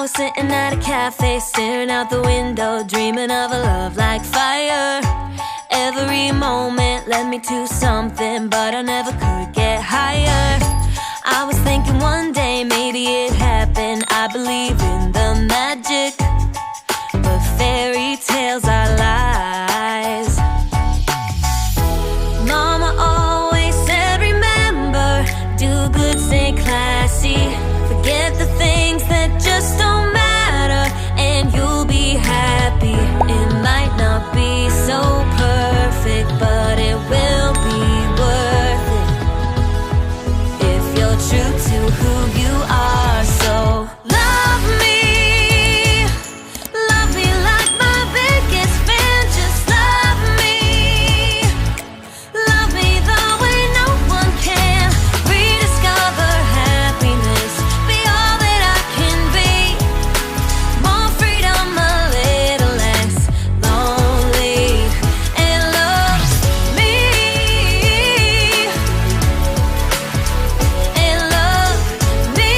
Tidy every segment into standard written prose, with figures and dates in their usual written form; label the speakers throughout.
Speaker 1: was sitting at a cafe, staring out the window, dreaming of a love like fire. Every moment led me to something, but I never could get higher. I was thinking one day maybe it happened. I believe in the magic, but fairy tales are lies. Mama always said, remember, do good, stay classy. Forget the things that just don't matter, and you'll be happy. It might not be so perfect, but it will be worth it if you're true to who you are. So love me like my biggest fan. Just love me the way no one can. Rediscover happiness, be all that I can be. More freedom, a little less lonely, and love me, and love me.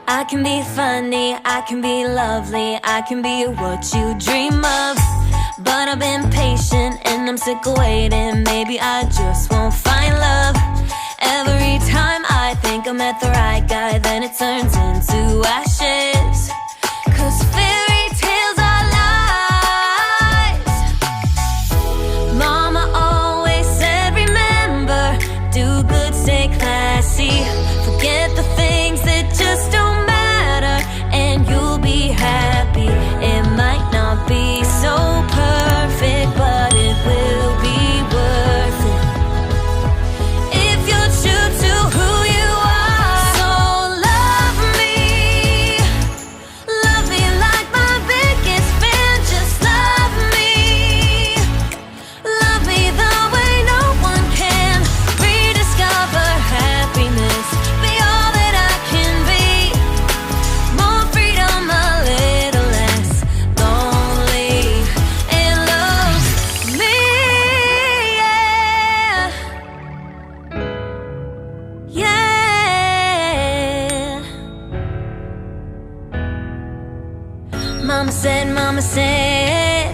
Speaker 1: I can be funny, I can be lovely, I can be what you dream of. But I've been patient and I'm sick of waiting. Maybe I just won't find love. Every time I think I met the right guy, then it turns into ashes. 'Cause fairy tales are lies. Mama always said, remember, do good, stay classy. Forget the things that just don't matter, and you'll be happy. It might not be so perfect, but it will be worth it if you're true to who you are. So love me like my biggest fan. Just love me the way no one can. Rediscover happiness, be all that I can be. More freedom, a little less lonely, and love me, yeah, yeah. Mama said,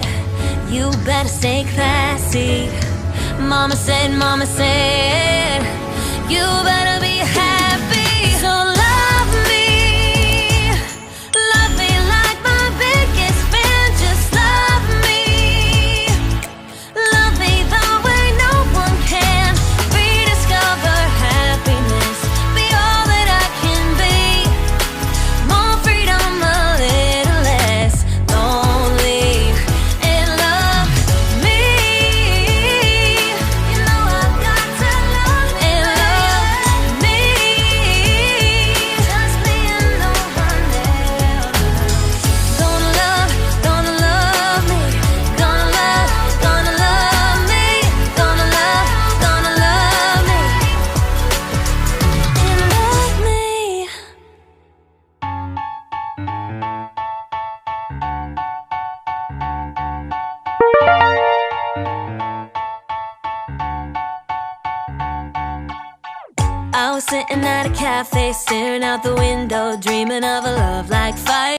Speaker 1: you better stay classy. Mama said, you better be happy. So love me like my biggest fan. Just love me the way no one can. Rediscover happiness, be all that I can be. More freedom, a little less lonely, and love me. You know I've got to love me, and love me. Just me and no one else. Gonna love me, gonna love me, gonna love me, and love me. I was sitting at a cafe, staring out the window, dreaming of a love like fire.